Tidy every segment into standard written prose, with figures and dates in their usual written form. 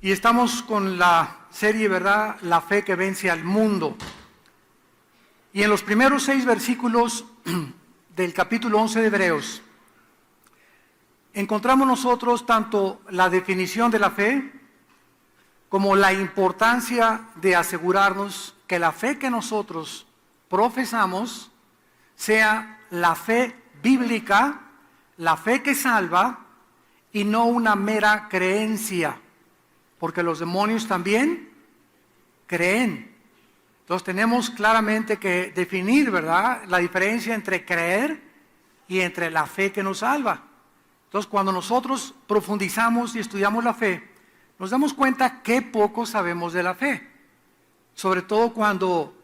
Y estamos con la serie, ¿verdad? La fe que vence al mundo. Y en los primeros 6 versículos del capítulo 11 de Hebreos, encontramos nosotros tanto la definición de la fe, como la importancia de asegurarnos que la fe que nosotros profesamos sea la fe bíblica, la fe que salva, y no una mera creencia, porque los demonios también creen. Entonces tenemos claramente que definir, ¿verdad?, la diferencia entre creer y entre la fe que nos salva. Entonces cuando nosotros profundizamos y estudiamos la fe, nos damos cuenta que poco sabemos de la fe. Sobre todo cuando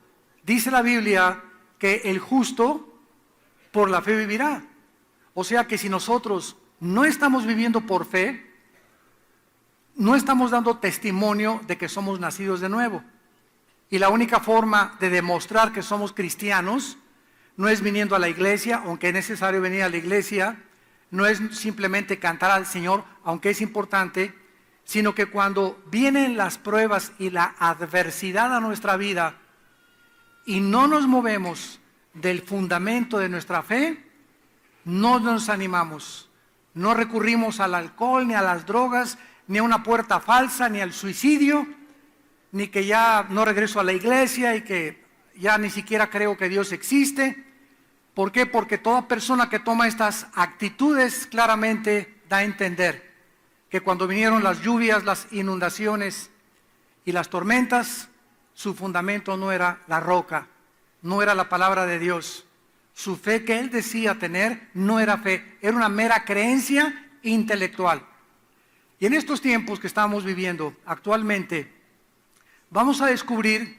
dice la Biblia que el justo por la fe vivirá. O sea que si nosotros no estamos viviendo por fe, no estamos dando testimonio de que somos nacidos de nuevo. Y la única forma de demostrar que somos cristianos no es viniendo a la iglesia, aunque es necesario venir a la iglesia, no es simplemente cantar al Señor, aunque es importante, sino que cuando vienen las pruebas y la adversidad a nuestra vida y no nos movemos del fundamento de nuestra fe, no nos animamos, no recurrimos al alcohol, ni a las drogas, ni a una puerta falsa, ni al suicidio, ni que ya no regreso a la iglesia y que ya ni siquiera creo que Dios existe. ¿Por qué? Porque toda persona que toma estas actitudes claramente da a entender que cuando vinieron las lluvias, las inundaciones y las tormentas, su fundamento no era la roca, no era la palabra de Dios. Su fe que él decía tener no era fe, era una mera creencia intelectual. Y en estos tiempos que estamos viviendo actualmente, vamos a descubrir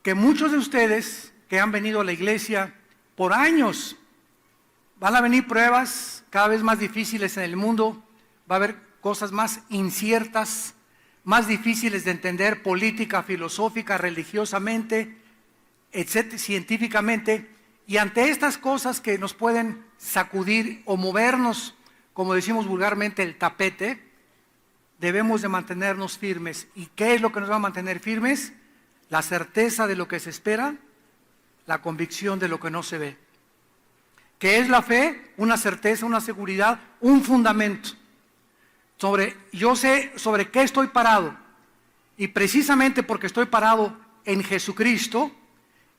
que muchos de ustedes que han venido a la iglesia por años, van a venir pruebas cada vez más difíciles en el mundo, va a haber cosas más inciertas, más difíciles de entender política, filosófica, religiosamente, etcétera, científicamente. Y ante estas cosas que nos pueden sacudir o movernos, como decimos vulgarmente, el tapete, debemos de mantenernos firmes. ¿Y qué es lo que nos va a mantener firmes? La certeza de lo que se espera, la convicción de lo que no se ve. ¿Qué es la fe? Una certeza, una seguridad, un fundamento. Yo sé sobre qué estoy parado, y precisamente porque estoy parado en Jesucristo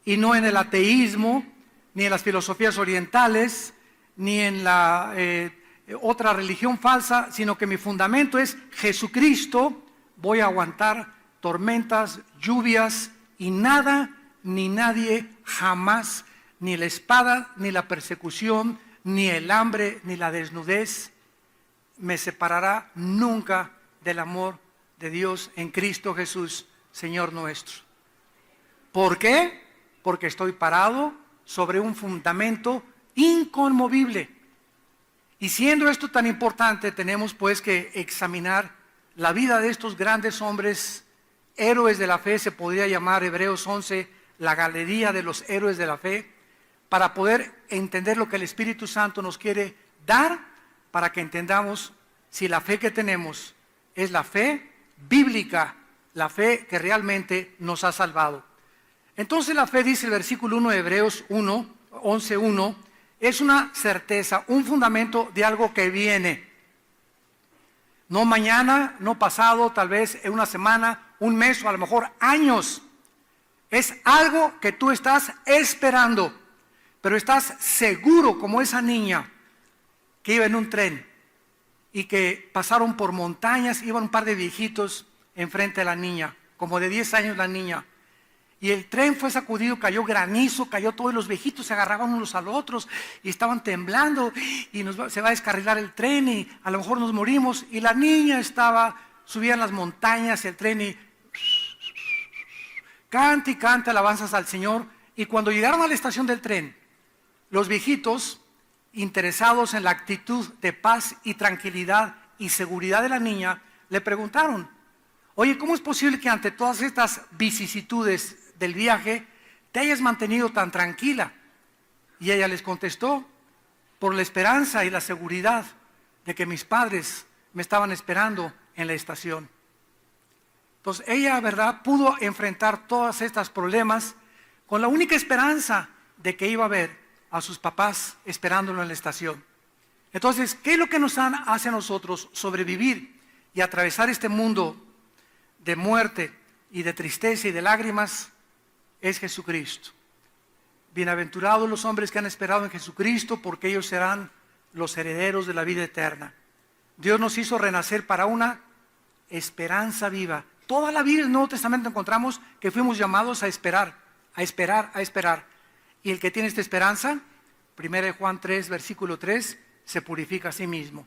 y no en el ateísmo, ni en las filosofías orientales, ni en la otra religión falsa, sino que mi fundamento es Jesucristo, voy a aguantar tormentas, lluvias, y nada ni nadie jamás, ni la espada, ni la persecución, ni el hambre, ni la desnudez, me separará nunca del amor de Dios en Cristo Jesús, Señor nuestro. ¿Por qué? Porque estoy parado sobre un fundamento inconmovible. Y siendo esto tan importante, tenemos pues que examinar la vida de estos grandes hombres, héroes de la fe. Se podría llamar Hebreos 11 la galería de los héroes de la fe, para poder entender lo que el Espíritu Santo nos quiere dar, para que entendamos si la fe que tenemos es la fe bíblica, la fe que realmente nos ha salvado. Entonces la fe, dice el versículo 1 de Hebreos 11:1, es una certeza, un fundamento de algo que viene. No mañana, no pasado, tal vez en una semana, un mes o a lo mejor años. Es algo que tú estás esperando, pero estás seguro, como esa niña que iba en un tren y que pasaron por montañas, iban un par de viejitos enfrente de la niña, como de 10 años la niña, y el tren fue sacudido, cayó granizo, cayó todo, y los viejitos se agarraban unos a los otros y estaban temblando, y se va a descarrilar el tren y a lo mejor nos morimos, y la niña subía en las montañas el tren y canta y canta alabanzas al Señor. Y cuando llegaron a la estación del tren, los viejitos, interesados en la actitud de paz y tranquilidad y seguridad de la niña, le preguntaron: oye, ¿cómo es posible que ante todas estas vicisitudes del viaje te hayas mantenido tan tranquila? Y ella les contestó: por la esperanza y la seguridad de que mis padres me estaban esperando en la estación. Entonces ella, ¿verdad?, pudo enfrentar todos estos problemas con la única esperanza de que iba a ver a sus papás esperándolo en la estación. Entonces, ¿qué es lo que nos hace a nosotros sobrevivir y atravesar este mundo de muerte y de tristeza y de lágrimas? Es Jesucristo. Bienaventurados los hombres que han esperado en Jesucristo, porque ellos serán los herederos de la vida eterna. Dios nos hizo renacer para una esperanza viva. Toda la vida del Nuevo Testamento encontramos que fuimos llamados a esperar, a esperar, a esperar. Y el que tiene esta esperanza, 1 Juan 3, versículo 3, se purifica a sí mismo.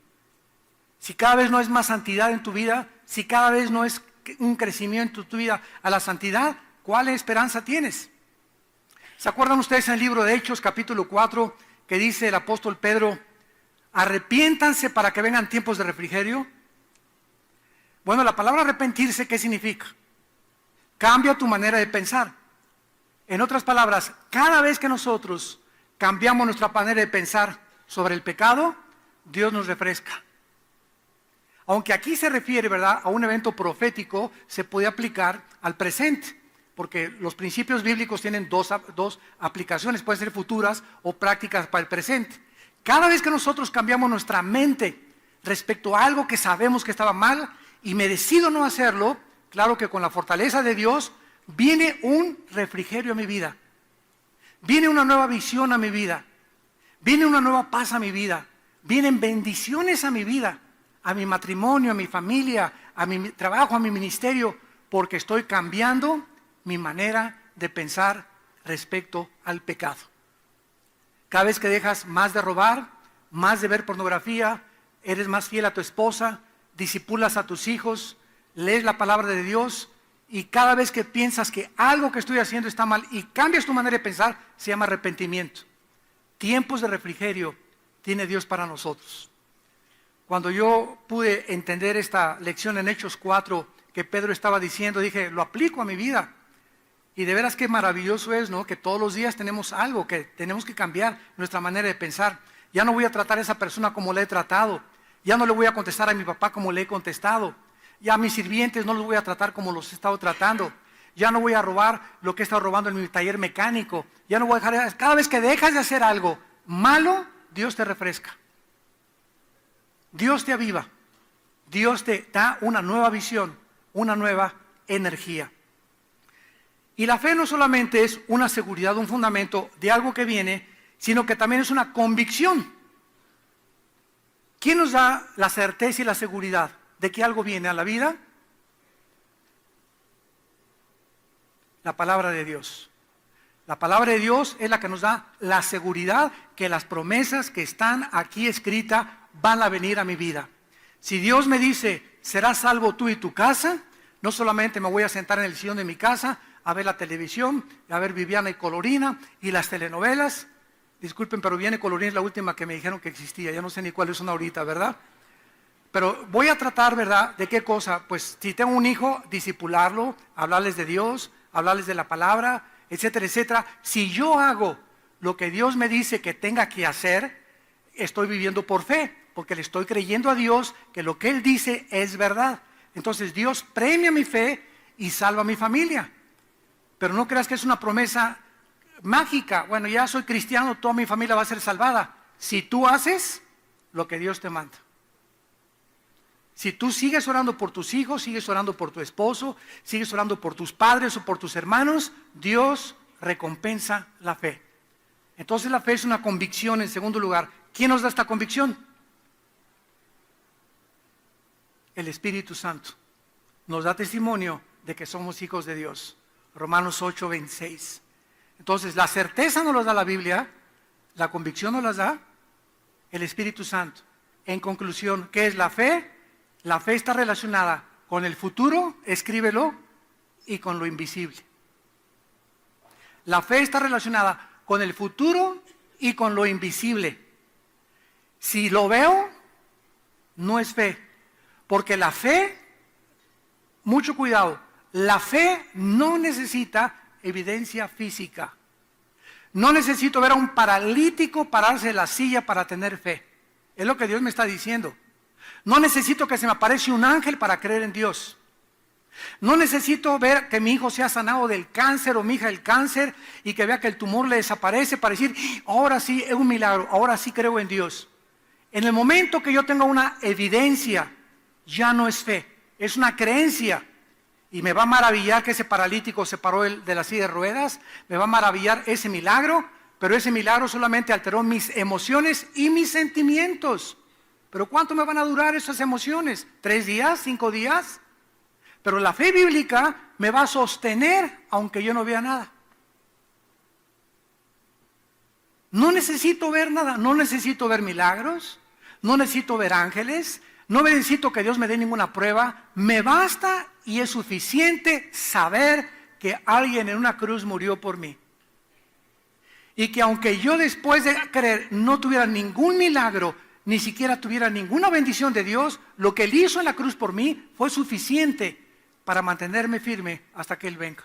Si cada vez no es más santidad en tu vida, si cada vez no es un crecimiento en tu vida a la santidad, ¿cuál esperanza tienes? ¿Se acuerdan ustedes en el libro de Hechos, capítulo 4, que dice el apóstol Pedro, arrepiéntanse para que vengan tiempos de refrigerio? Bueno, la palabra arrepentirse, ¿qué significa? Cambia tu manera de pensar. En otras palabras, cada vez que nosotros cambiamos nuestra manera de pensar sobre el pecado, Dios nos refresca. Aunque aquí se refiere, ¿verdad?, a un evento profético, se puede aplicar al presente, porque los principios bíblicos tienen dos aplicaciones, pueden ser futuras o prácticas para el presente. Cada vez que nosotros cambiamos nuestra mente respecto a algo que sabemos que estaba mal y me decido no hacerlo, claro que con la fortaleza de Dios viene un refrigerio a mi vida, viene una nueva visión a mi vida, viene una nueva paz a mi vida, vienen bendiciones a mi vida, a mi matrimonio, a mi familia, a mi trabajo, a mi ministerio, porque estoy cambiando mi manera de pensar respecto al pecado. Cada vez que dejas más de robar, más de ver pornografía, eres más fiel a tu esposa, disipulas a tus hijos, lees la palabra de Dios, y cada vez que piensas que algo que estoy haciendo está mal y cambias tu manera de pensar, se llama arrepentimiento. Tiempos de refrigerio tiene Dios para nosotros. Cuando yo pude entender esta lección en Hechos 4 que Pedro estaba diciendo, dije, lo aplico a mi vida. Y de veras qué maravilloso es, ¿no?, que todos los días tenemos algo, que tenemos que cambiar nuestra manera de pensar. Ya no voy a tratar a esa persona como le he tratado. Ya no le voy a contestar a mi papá como le he contestado. Ya a mis sirvientes no los voy a tratar como los he estado tratando. Ya no voy a robar lo que he estado robando en mi taller mecánico. Ya no voy a dejar. Cada vez que dejas de hacer algo malo, Dios te refresca. Dios te aviva. Dios te da una nueva visión, una nueva energía. Y la fe no solamente es una seguridad, un fundamento de algo que viene, sino que también es una convicción. ¿Quién nos da la certeza y la seguridad de que algo viene a la vida? La palabra de Dios. La palabra de Dios es la que nos da la seguridad que las promesas que están aquí escritas van a venir a mi vida. Si Dios me dice, serás salvo tú y tu casa, no solamente me voy a sentar en el sillón de mi casa a ver la televisión, a ver Viviana y Colorina y las telenovelas. Disculpen, pero Viviana y Colorina es la última que me dijeron que existía, ya no sé ni cuáles son ahorita, ¿verdad? Pero voy a tratar, ¿verdad?, ¿de qué cosa? Pues si tengo un hijo, discipularlo, hablarles de Dios, hablarles de la palabra, etcétera, etcétera. Si yo hago lo que Dios me dice que tenga que hacer, estoy viviendo por fe, porque le estoy creyendo a Dios que lo que Él dice es verdad. Entonces Dios premia mi fe y salva a mi familia. Pero no creas que es una promesa mágica. Bueno, ya soy cristiano, toda mi familia va a ser salvada. Si tú haces lo que Dios te manda. Si tú sigues orando por tus hijos, sigues orando por tu esposo, sigues orando por tus padres o por tus hermanos, Dios recompensa la fe. Entonces la fe es una convicción en segundo lugar. ¿Quién nos da esta convicción? El Espíritu Santo. Nos da testimonio de que somos hijos de Dios. Romanos 8, 26. Entonces la certeza nos la da la Biblia, la convicción nos la da el Espíritu Santo. En conclusión, ¿qué es la fe? La fe está relacionada con el futuro, escríbelo, y con lo invisible. La fe está relacionada con el futuro y con lo invisible. Si lo veo, no es fe. Porque la fe, mucho cuidado, la fe no necesita evidencia física. No necesito ver a un paralítico pararse de la silla para tener fe. Es lo que Dios me está diciendo. No necesito que se me aparezca un ángel para creer en Dios. No necesito ver que mi hijo sea sanado del cáncer o mi hija del cáncer y que vea que el tumor le desaparece para decir, ahora sí es un milagro, ahora sí creo en Dios. En el momento que yo tenga una evidencia, ya no es fe, es una creencia. Y me va a maravillar que ese paralítico se paró de la silla de ruedas, me va a maravillar ese milagro, pero ese milagro solamente alteró mis emociones y mis sentimientos. ¿Pero cuánto me van a durar esas emociones? ¿3 días? ¿5 días? Pero la fe bíblica me va a sostener aunque yo no vea nada. No necesito ver nada, no necesito ver milagros, no necesito ver ángeles, no necesito que Dios me dé ninguna prueba. Me basta y es suficiente saber que alguien en una cruz murió por mí. Y que aunque yo después de creer no tuviera ningún milagro, ni siquiera tuviera ninguna bendición de Dios, lo que Él hizo en la cruz por mí fue suficiente para mantenerme firme hasta que Él venga.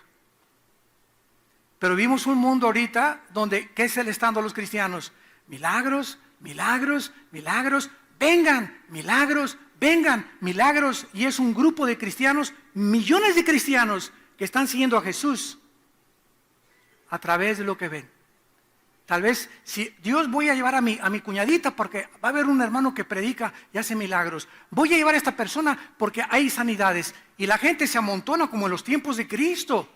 Pero vimos un mundo ahorita donde, ¿qué se le está dando a los cristianos? Milagros, milagros, milagros, vengan, milagros, vengan, milagros. Y es un grupo de cristianos, millones de cristianos que están siguiendo a Jesús a través de lo que ven. Tal vez, si Dios, voy a llevar a mi cuñadita porque va a haber un hermano que predica y hace milagros. Voy a llevar a esta persona porque hay sanidades. Y la gente se amontona como en los tiempos de Cristo.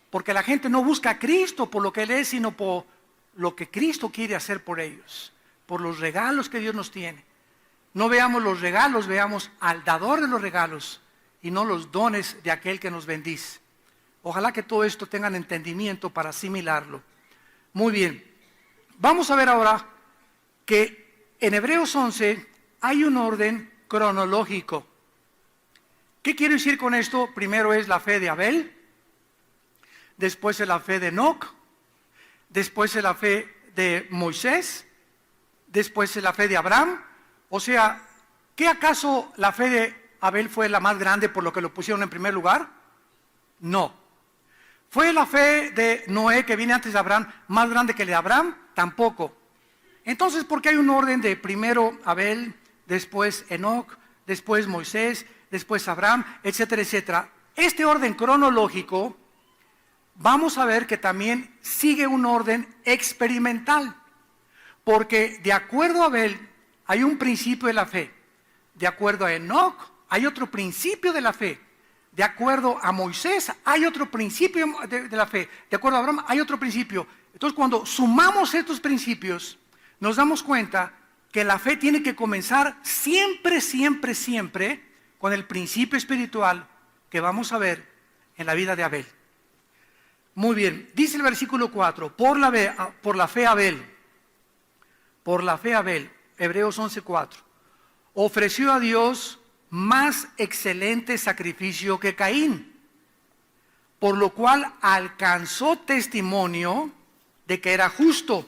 Porque la gente no busca a Cristo por lo que Él es, sino por lo que Cristo quiere hacer por ellos. Por los regalos que Dios nos tiene. No veamos los regalos, veamos al dador de los regalos. Y no los dones de aquel que nos bendice. Ojalá que todo esto tengan entendimiento para asimilarlo. Muy bien. Vamos a ver ahora que en Hebreos 11 hay un orden cronológico. ¿Qué quiero decir con esto? Primero es la fe de Abel, después es la fe de Enoc, después es la fe de Moisés, después es la fe de Abraham. O sea, ¿qué acaso la fe de Abel fue la más grande por lo que lo pusieron en primer lugar? No. ¿Fue la fe de Noé, que viene antes de Abraham, más grande que la de Abraham? Tampoco. Entonces, ¿por qué hay un orden de primero Abel, después Enoc, después Moisés, después Abraham, etcétera, etcétera? Este orden cronológico, vamos a ver que también sigue un orden experimental. Porque de acuerdo a Abel, hay un principio de la fe. De acuerdo a Enoc, hay otro principio de la fe. De acuerdo a Moisés, hay otro principio de la fe. De acuerdo a Abraham, hay otro principio. Entonces, cuando sumamos estos principios, nos damos cuenta que la fe tiene que comenzar siempre, siempre, siempre con el principio espiritual que vamos a ver en la vida de Abel. Muy bien, dice el versículo 4, por la fe Abel, Hebreos 11:4, ofreció a Dios más excelente sacrificio que Caín, por lo cual alcanzó testimonio de que era justo,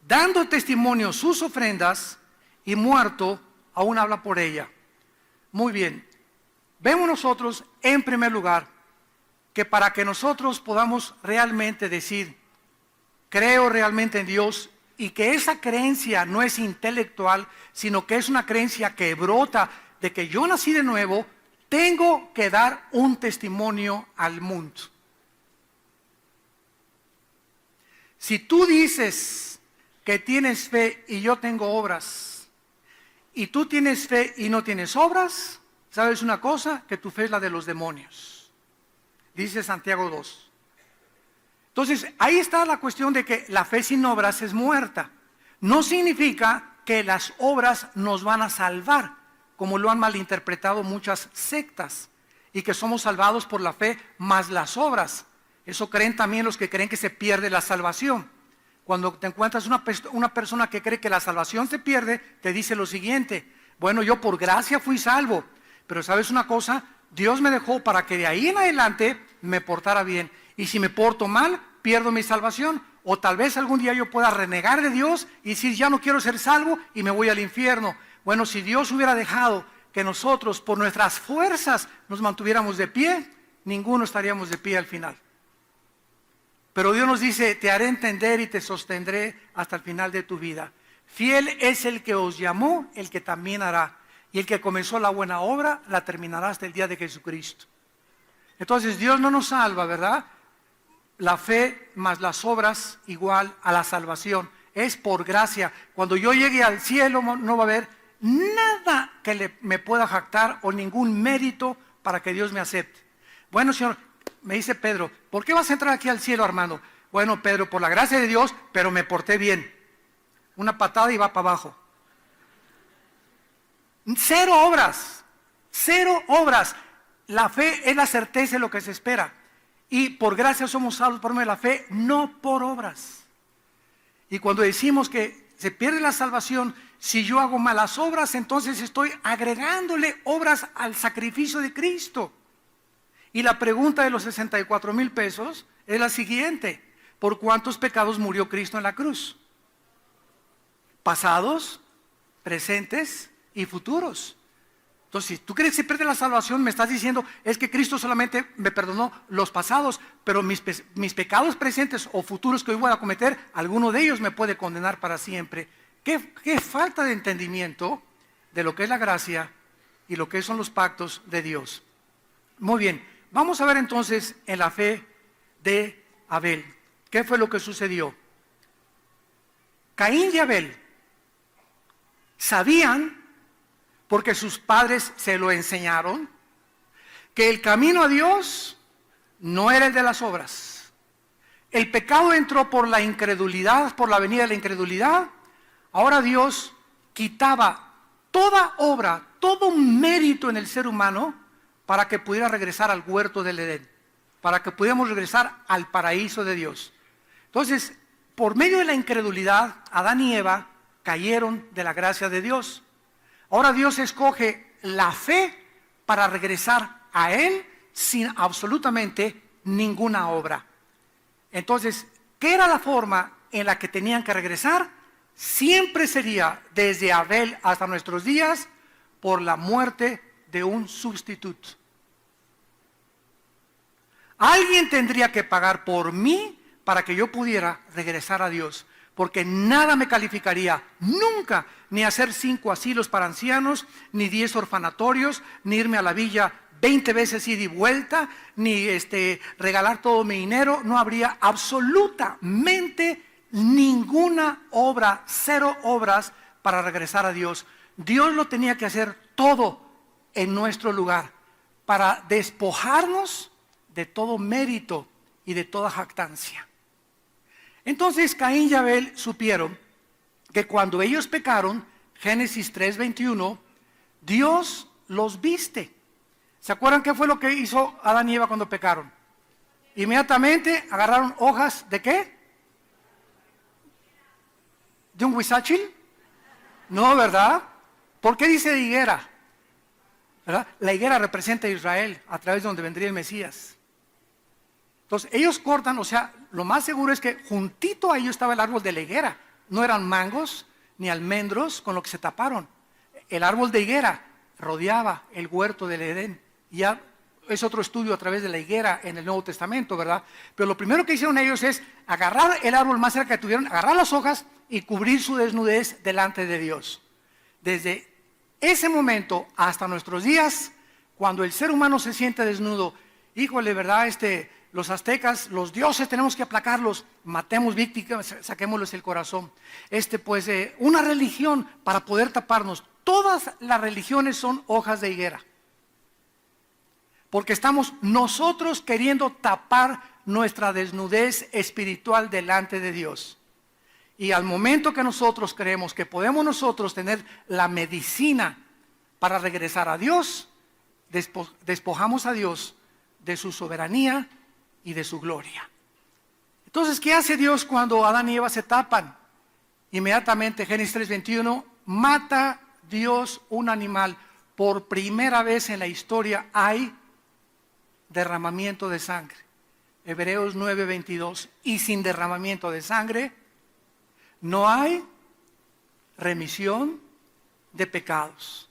dando testimonio sus ofrendas, y muerto aún habla por ella. Muy bien, vemos nosotros en primer lugar que para que nosotros podamos realmente decir, creo realmente en Dios, y que esa creencia no es intelectual, sino que es una creencia que brota de que yo nací de nuevo, tengo que dar un testimonio al mundo. Si tú dices que tienes fe y yo tengo obras, y tú tienes fe y no tienes obras, ¿sabes una cosa? Que tu fe es la de los demonios. Dice Santiago 2. Entonces, ahí está la cuestión de que la fe sin obras es muerta. No significa que las obras nos van a salvar, como lo han malinterpretado muchas sectas, y que somos salvados por la fe más las obras. Eso creen también los que creen que se pierde la salvación. Cuando te encuentras una persona que cree que la salvación se pierde, te dice lo siguiente: bueno, yo por gracia fui salvo, pero ¿sabes una cosa? Dios me dejó para que de ahí en adelante me portara bien, y si me porto mal, pierdo mi salvación. O tal vez algún día yo pueda renegar de Dios y decir, ya no quiero ser salvo y me voy al infierno. Bueno, si Dios hubiera dejado que nosotros por nuestras fuerzas nos mantuviéramos de pie, ninguno estaríamos de pie al final. Pero Dios nos dice, te haré entender y te sostendré hasta el final de tu vida. Fiel es el que os llamó, el que también hará. Y el que comenzó la buena obra, la terminará hasta el día de Jesucristo. Entonces Dios no nos salva, ¿verdad? La fe más las obras igual a la salvación. Es por gracia. Cuando yo llegue al cielo no va a haber nada que me pueda jactar o ningún mérito para que Dios me acepte. Bueno, Señor, me dice Pedro, ¿por qué vas a entrar aquí al cielo, hermano? Bueno, Pedro, por la gracia de Dios, pero me porté bien. Una patada y va para abajo. Cero obras. Cero obras. La fe es la certeza de lo que se espera. Y por gracia somos salvos por medio de la fe, no por obras. Y cuando decimos que se pierde la salvación, si yo hago malas obras, entonces estoy agregándole obras al sacrificio de Cristo. Y la pregunta de los 64,000 pesos es la siguiente: ¿por cuántos pecados murió Cristo en la cruz? Pasados, presentes y futuros. Entonces, si tú crees que se pierde la salvación, me estás diciendo, es que Cristo solamente me perdonó los pasados, pero mis pecados presentes o futuros que hoy voy a cometer, alguno de ellos me puede condenar para siempre. ¿Qué falta de entendimiento de lo que es la gracia y lo que son los pactos de Dios? Muy bien, vamos a ver entonces en la fe de Abel. ¿Qué fue lo que sucedió? Caín y Abel sabían, porque sus padres se lo enseñaron, que el camino a Dios no era el de las obras. El pecado entró por la incredulidad, por la venida de la incredulidad. Ahora Dios quitaba toda obra, todo mérito en el ser humano para que pudiera regresar al huerto del Edén, para que pudiéramos regresar al paraíso de Dios. Entonces, por medio de la incredulidad, Adán y Eva cayeron de la gracia de Dios. Ahora Dios escoge la fe para regresar a Él sin absolutamente ninguna obra. Entonces, ¿qué era la forma en la que tenían que regresar? Siempre sería, desde Abel hasta nuestros días, por la muerte de un sustituto. Alguien tendría que pagar por mí para que yo pudiera regresar a Dios. Porque nada me calificaría nunca, ni hacer 5 asilos para ancianos, ni 10 orfanatorios, ni irme a la villa 20 veces ida y vuelta, ni regalar todo mi dinero. No habría absolutamente ninguna obra, 0 obras para regresar a Dios. Dios lo tenía que hacer todo en nuestro lugar, para despojarnos de todo mérito y de toda jactancia. Entonces Caín y Abel supieron que cuando ellos pecaron, Génesis 3:21, Dios los viste. ¿Se acuerdan qué fue lo que hizo Adán y Eva cuando pecaron? Inmediatamente agarraron hojas ¿de qué? ¿De un huizáchil? No, ¿verdad? ¿Por qué dice de higuera? ¿Verdad? La higuera representa a Israel, a través de donde vendría el Mesías. Entonces ellos cortan, o sea, lo más seguro es que juntito a ellos estaba el árbol de la higuera. No eran mangos ni almendros con lo que se taparon. El árbol de higuera rodeaba el huerto del Edén. Ya es otro estudio a través de la higuera en el Nuevo Testamento, ¿verdad? Pero lo primero que hicieron ellos es agarrar el árbol más cerca que tuvieron, agarrar las hojas y cubrir su desnudez delante de Dios. Desde ese momento hasta nuestros días, cuando el ser humano se siente desnudo, híjole, ¿verdad? Los aztecas, los dioses tenemos que aplacarlos, matemos víctimas, saquémosles el corazón. Una religión para poder taparnos. Todas las religiones son hojas de higuera. Porque estamos nosotros queriendo tapar nuestra desnudez espiritual delante de Dios. Y al momento que nosotros creemos que podemos nosotros tener la medicina para regresar a Dios, despojamos a Dios de su soberanía y de su gloria. Entonces, ¿qué hace Dios cuando Adán y Eva se tapan? Inmediatamente, Génesis 3:21, mata Dios un animal. Por primera vez en la historia hay derramamiento de sangre. Hebreos 9:22, y sin derramamiento de sangre no hay remisión de pecados.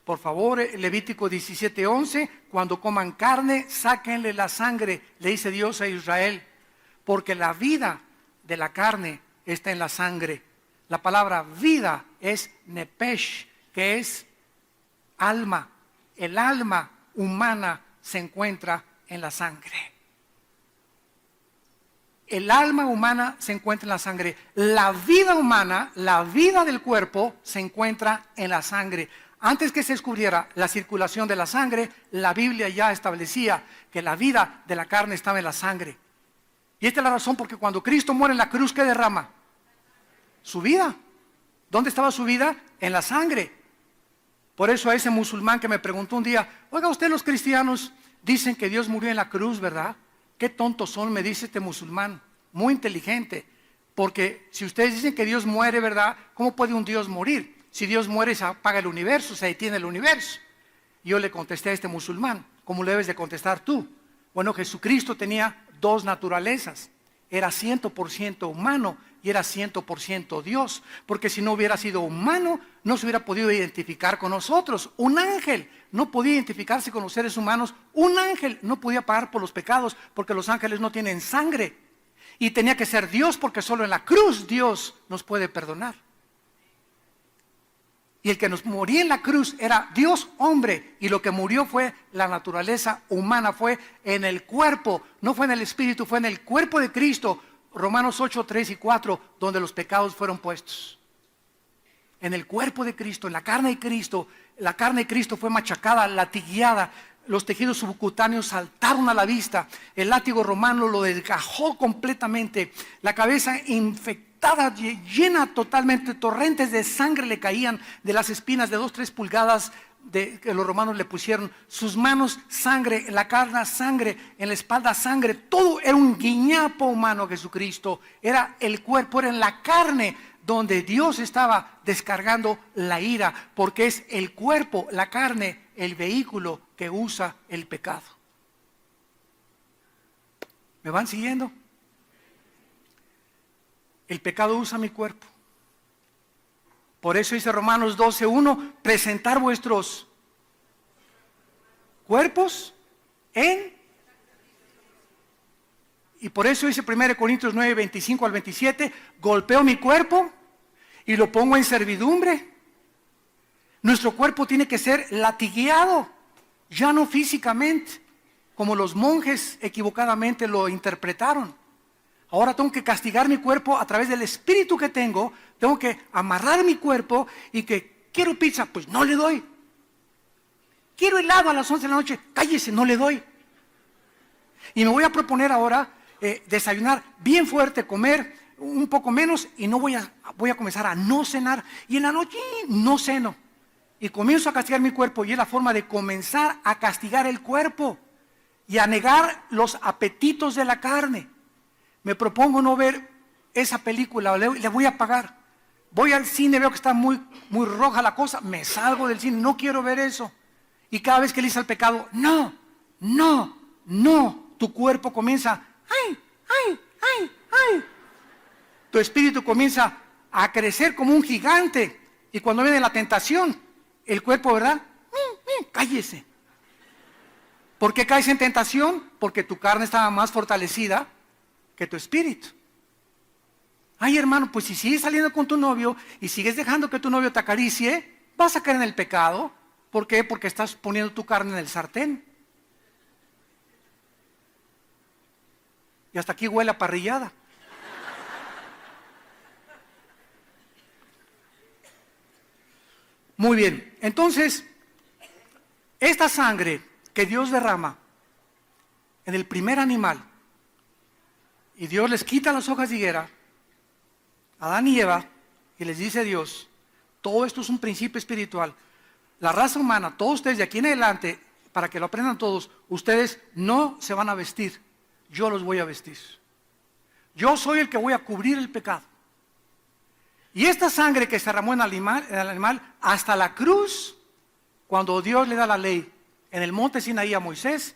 Por favor, Levítico 17:11, cuando coman carne, sáquenle la sangre, le dice Dios a Israel, porque la vida de la carne está en la sangre. La palabra vida es nepesh, que es alma. El alma humana se encuentra en la sangre. El alma humana se encuentra en la sangre. La vida humana, la vida del cuerpo, se encuentra en la sangre. Antes que se descubriera la circulación de la sangre, la Biblia ya establecía que la vida de la carne estaba en la sangre. Y esta es la razón porque cuando Cristo muere en la cruz, ¿qué derrama? Su vida. ¿Dónde estaba su vida? En la sangre. Por eso a ese musulmán que me preguntó un día, oiga, usted, los cristianos dicen que Dios murió en la cruz, ¿verdad? Qué tontos son, me dice este musulmán. Muy inteligente. Porque si ustedes dicen que Dios muere, ¿verdad? ¿Cómo puede un Dios morir? Si Dios muere, se apaga el universo, se detiene el universo. Y yo le contesté a este musulmán, ¿cómo le debes de contestar tú? Bueno, Jesucristo tenía dos naturalezas. Era 100% humano y era 100% Dios. Porque si no hubiera sido humano, no se hubiera podido identificar con nosotros. Un ángel no podía identificarse con los seres humanos. Un ángel no podía pagar por los pecados porque los ángeles no tienen sangre. Y tenía que ser Dios porque solo en la cruz Dios nos puede perdonar. Y el que nos moría en la cruz era Dios hombre, y lo que murió fue la naturaleza humana, fue en el cuerpo, no fue en el espíritu, fue en el cuerpo de Cristo. Romanos 8, 3 y 4, donde los pecados fueron puestos. En el cuerpo de Cristo, en la carne de Cristo, la carne de Cristo fue machacada, latigueada, los tejidos subcutáneos saltaron a la vista, el látigo romano lo desgajó completamente, la cabeza infectada, llena totalmente, torrentes de sangre le caían de las espinas de 2-3 pulgadas que los romanos le pusieron, sus manos sangre, en la carne sangre, en la espalda sangre, todo era un guiñapo humano. Jesucristo era el cuerpo, era en la carne donde Dios estaba descargando la ira, porque es el cuerpo, la carne, el vehículo que usa el pecado. ¿Me van siguiendo? El pecado usa mi cuerpo. Por eso dice Romanos 12:1, presentar vuestros cuerpos en... Y por eso dice 1 Corintios 9:25 al 27, golpeo mi cuerpo y lo pongo en servidumbre. Nuestro cuerpo tiene que ser latigueado, ya no físicamente, como los monjes equivocadamente lo interpretaron. Ahora tengo que castigar mi cuerpo a través del espíritu que tengo que amarrar mi cuerpo y que quiero pizza, pues no le doy. Quiero helado a las 11 de la noche, cállese, no le doy. Y me voy a proponer ahora desayunar bien fuerte, comer un poco menos y no voy a comenzar a no cenar. Y en la noche no ceno. Y comienzo a castigar mi cuerpo y es la forma de comenzar a castigar el cuerpo y a negar los apetitos de la carne. Me propongo no ver esa película, le voy a pagar. Voy al cine, veo que está muy roja la cosa, me salgo del cine, no quiero ver eso. Y cada vez que le dice al pecado, no, tu cuerpo comienza, ay. Tu espíritu comienza a crecer como un gigante. Y cuando viene la tentación, el cuerpo, ¿verdad? Cállese. ¿Por qué caes en tentación? Porque tu carne estaba más fortalecida que tu espíritu. Ay, hermano, pues si sigues saliendo con tu novio y sigues dejando que tu novio te acaricie, vas a caer en el pecado. ¿Por qué? Porque estás poniendo tu carne en el sartén. Y hasta aquí huele a parrillada. Muy bien, entonces, esta sangre que Dios derrama en el primer animal, y Dios les quita las hojas de higuera, Adán y Eva, y les dice a Dios, todo esto es un principio espiritual. La raza humana, todos ustedes de aquí en adelante, para que lo aprendan todos, ustedes no se van a vestir, yo los voy a vestir. Yo soy el que voy a cubrir el pecado. Y esta sangre que se derramó en el animal, hasta la cruz, cuando Dios le da la ley en el monte Sinaí a Moisés,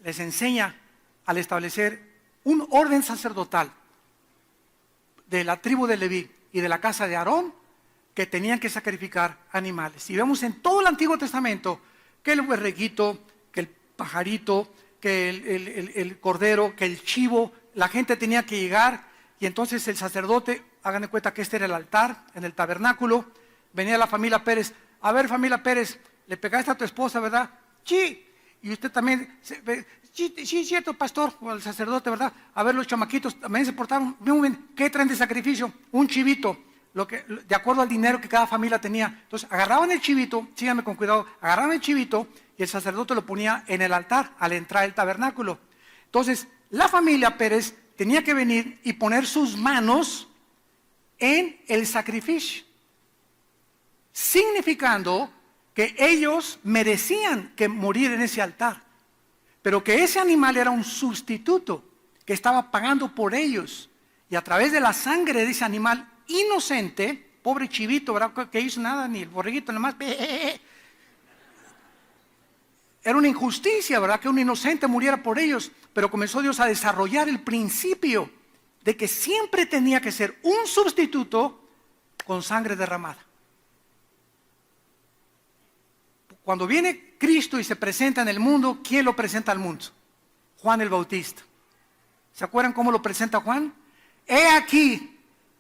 les enseña al establecer un orden sacerdotal de la tribu de Leví y de la casa de Aarón, que tenían que sacrificar animales. Y vemos en todo el Antiguo Testamento que el borreguito, que el pajarito, que el cordero, que el chivo, la gente tenía que llegar, y entonces el sacerdote, hagan de cuenta que este era el altar en el tabernáculo, venía la familia Pérez, a ver familia Pérez, le pegaste a tu esposa, ¿verdad? Sí, y usted también, sí, sí, es cierto, pastor, o el sacerdote, ¿verdad? A ver, los chamaquitos también se portaron muy bien. ¿Qué traen de sacrificio? Un chivito, de acuerdo al dinero que cada familia tenía. Entonces, agarraban el chivito, síganme con cuidado, agarraban el chivito y el sacerdote lo ponía en el altar al entrar al tabernáculo. Entonces, la familia Pérez tenía que venir y poner sus manos en el sacrificio, significando que ellos merecían que morir en ese altar, pero que ese animal era un sustituto que estaba pagando por ellos, y a través de la sangre de ese animal inocente, pobre chivito, ¿verdad? Que hizo nada, ni el borreguito, nomás. Era una injusticia, ¿verdad? Que un inocente muriera por ellos, pero comenzó Dios a desarrollar el principio de que siempre tenía que ser un sustituto con sangre derramada. Cuando viene Cristo y se presenta en el mundo, ¿quién lo presenta al mundo? Juan el Bautista. ¿Se acuerdan cómo lo presenta Juan? He aquí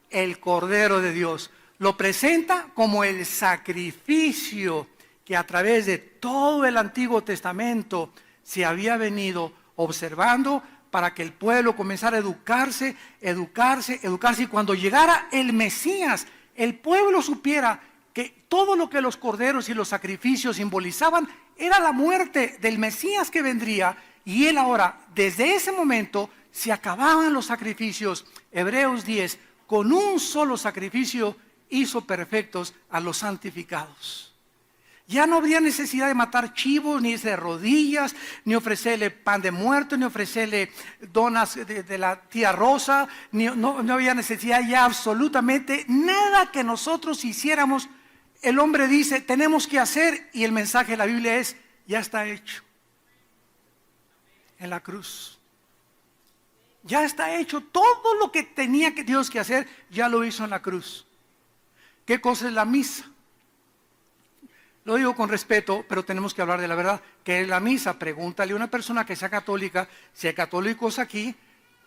el Cordero de Dios. Lo presenta como el sacrificio que a través de todo el Antiguo Testamento se había venido observando para que el pueblo comenzara a educarse, y cuando llegara el Mesías, el pueblo supiera que todo lo que los corderos y los sacrificios simbolizaban era la muerte del Mesías que vendría, y él ahora, desde ese momento, se acababan los sacrificios. Hebreos 10, con un solo sacrificio hizo perfectos a los santificados. Ya no habría necesidad de matar chivos, ni de rodillas, ni ofrecerle pan de muerto, ni ofrecerle donas de la tía Rosa, no había necesidad ya absolutamente nada que nosotros hiciéramos. El hombre dice, tenemos que hacer, y el mensaje de la Biblia es, ya está hecho. En la cruz. Ya está hecho. Todo lo que tenía Dios que hacer, ya lo hizo en la cruz. ¿Qué cosa es la misa? Lo digo con respeto, pero tenemos que hablar de la verdad. ¿Qué es la misa? Pregúntale a una persona que sea católica. Si hay católicos aquí,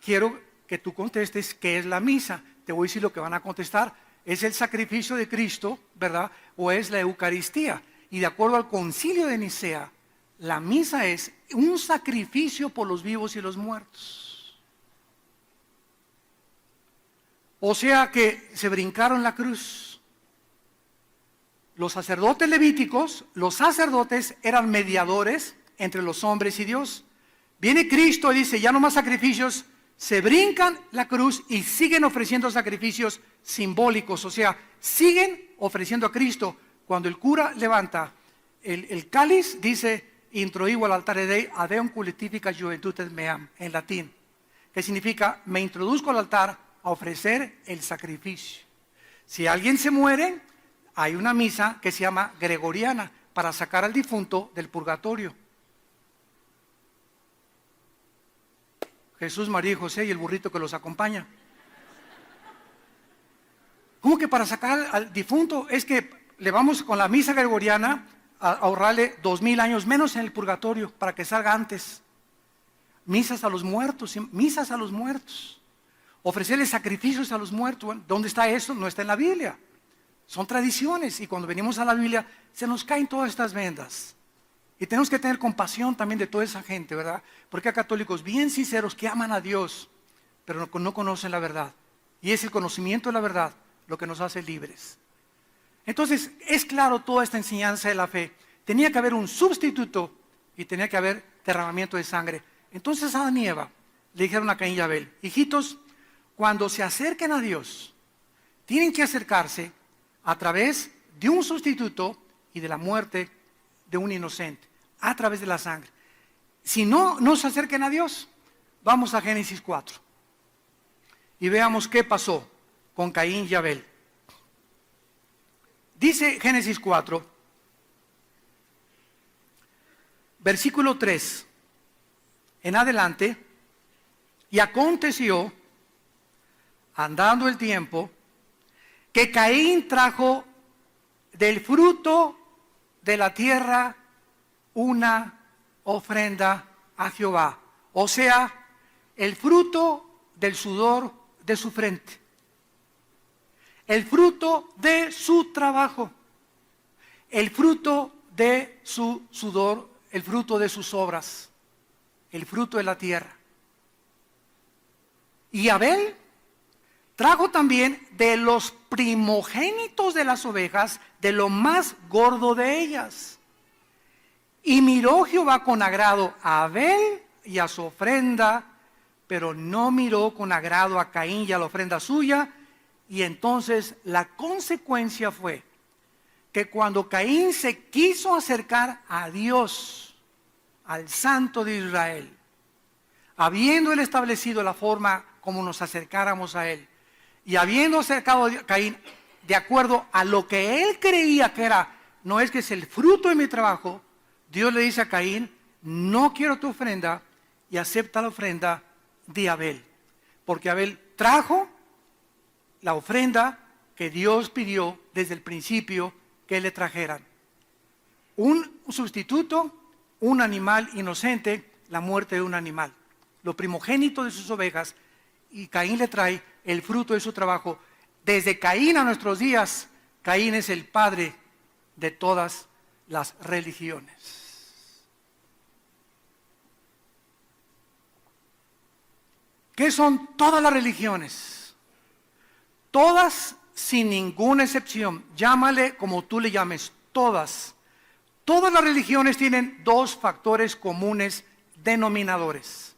quiero que tú contestes qué es la misa. Te voy a decir lo que van a contestar. ¿Es el sacrificio de Cristo, verdad? ¿O es la Eucaristía? Y de acuerdo al Concilio de Nicea, la misa es un sacrificio por los vivos y los muertos. O sea que se brincaron la cruz. Los sacerdotes levíticos, los sacerdotes eran mediadores entre los hombres y Dios. Viene Cristo y dice, ya no más sacrificios, se brincan la cruz y siguen ofreciendo sacrificios simbólicos, o sea, siguen ofreciendo a Cristo. Cuando el cura levanta el cáliz, dice, introigo al altare Dei ad eum cultifica juventudes meam, en latín, que significa, me introduzco al altar a ofrecer el sacrificio. Si alguien se muere, hay una misa que se llama gregoriana para sacar al difunto del purgatorio. Jesús, María y José y el burrito que los acompaña. ¿Cómo que para sacar al difunto? Es que le vamos con la misa gregoriana a ahorrarle 2000 años menos en el purgatorio para que salga antes. Misas a los muertos, misas a los muertos. Ofrecerle sacrificios a los muertos. Bueno, ¿dónde está eso? No está en la Biblia. Son tradiciones, y cuando venimos a la Biblia se nos caen todas estas vendas. Y tenemos que tener compasión también de toda esa gente, ¿verdad? Porque hay católicos bien sinceros que aman a Dios, pero no conocen la verdad. Y es el conocimiento de la verdad lo que nos hace libres. Entonces, es claro toda esta enseñanza de la fe. Tenía que haber un sustituto y tenía que haber derramamiento de sangre. Entonces Adán y Eva le dijeron a Caín y Abel, hijitos, cuando se acerquen a Dios, tienen que acercarse a través de un sustituto y de la muerte de un inocente, a través de la sangre. Si no se acerquen a Dios, vamos a Génesis 4 y veamos qué pasó con Caín y Abel. Dice Génesis 4, versículo 3 en adelante, y aconteció, andando el tiempo, que Caín trajo del fruto de la tierra una ofrenda a Jehová. O sea, el fruto del sudor de su frente. El fruto de su trabajo. El fruto de su sudor, el fruto de sus obras. el fruto de la tierra. Y Abel trajo también de los primogénitos de las ovejas, de lo más gordo de ellas. Y miró Jehová con agrado a Abel y a su ofrenda, pero no miró con agrado a Caín y a la ofrenda suya. Y entonces la consecuencia fue que cuando Caín se quiso acercar a Dios, al Santo de Israel, habiendo él establecido la forma como nos acercáramos a él, y habiendo acercado a Caín de acuerdo a lo que él creía que era, no es que es el fruto de mi trabajo, Dios le dice a Caín, no quiero tu ofrenda, y acepta la ofrenda de Abel, porque Abel trajo la ofrenda que Dios pidió desde el principio que le trajeran. Un sustituto, un animal inocente, la muerte de un animal, lo primogénito de sus ovejas, y Caín le trae el fruto de su trabajo. Desde Caín a nuestros días, Caín es el padre de todas las religiones. ¿Qué son todas las religiones? Todas sin ninguna excepción, llámale como tú le llames, todas. Todas las religiones tienen dos factores comunes denominadores.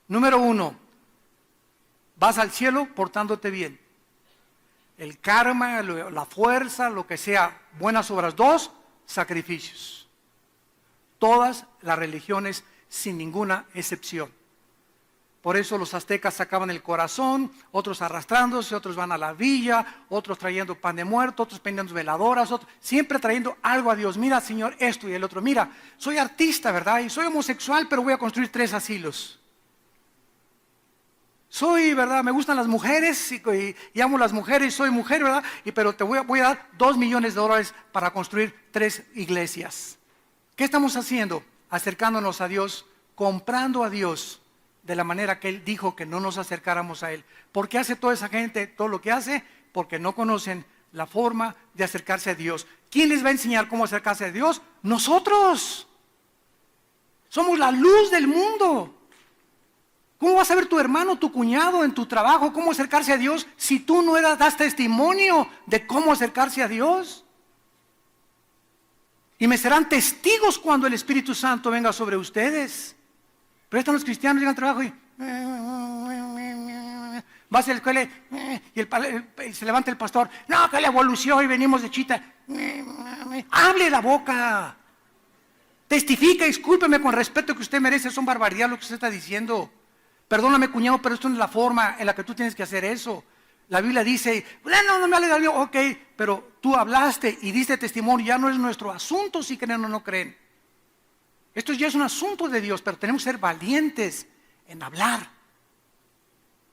Número uno, vas al cielo portándote bien. El karma, la fuerza, lo que sea, buenas obras. Dos, sacrificios. Todas las religiones sin ninguna excepción. Por eso los aztecas sacaban el corazón, otros arrastrándose, otros van a la villa, otros trayendo pan de muerto, otros prendiendo veladoras, otros, siempre trayendo algo a Dios. Mira, Señor, esto y el otro. Mira, soy artista, ¿verdad? Y soy homosexual, pero voy a construir 3 asilos. Soy, ¿verdad? Me gustan las mujeres y amo las mujeres, soy mujer, ¿verdad? Pero te voy a dar $2 millones para construir 3 iglesias. ¿Qué estamos haciendo? Acercándonos a Dios, comprando a Dios de la manera que Él dijo que no nos acercáramos a Él. ¿Por qué hace toda esa gente todo lo que hace? Porque no conocen la forma de acercarse a Dios. ¿Quién les va a enseñar cómo acercarse a Dios? Nosotros. Somos la luz del mundo. ¿Cómo vas a ver tu hermano, tu cuñado en tu trabajo cómo acercarse a Dios si tú no das testimonio de cómo acercarse a Dios? Y me serán testigos cuando el Espíritu Santo venga sobre ustedes. Pero están los cristianos, llegan al trabajo y vas a la escuela y se levanta el pastor. No, que la evolución y venimos de chita. Hable la boca. Testifica, discúlpeme con respeto que usted merece. Son barbaridades lo que usted está diciendo. Perdóname, cuñado, pero esto no es la forma en la que tú tienes que hacer eso. La Biblia dice, no me alegra, ok, pero tú hablaste y diste testimonio. Ya no es nuestro asunto si creen o no creen. Esto ya es un asunto de Dios, pero tenemos que ser valientes en hablar.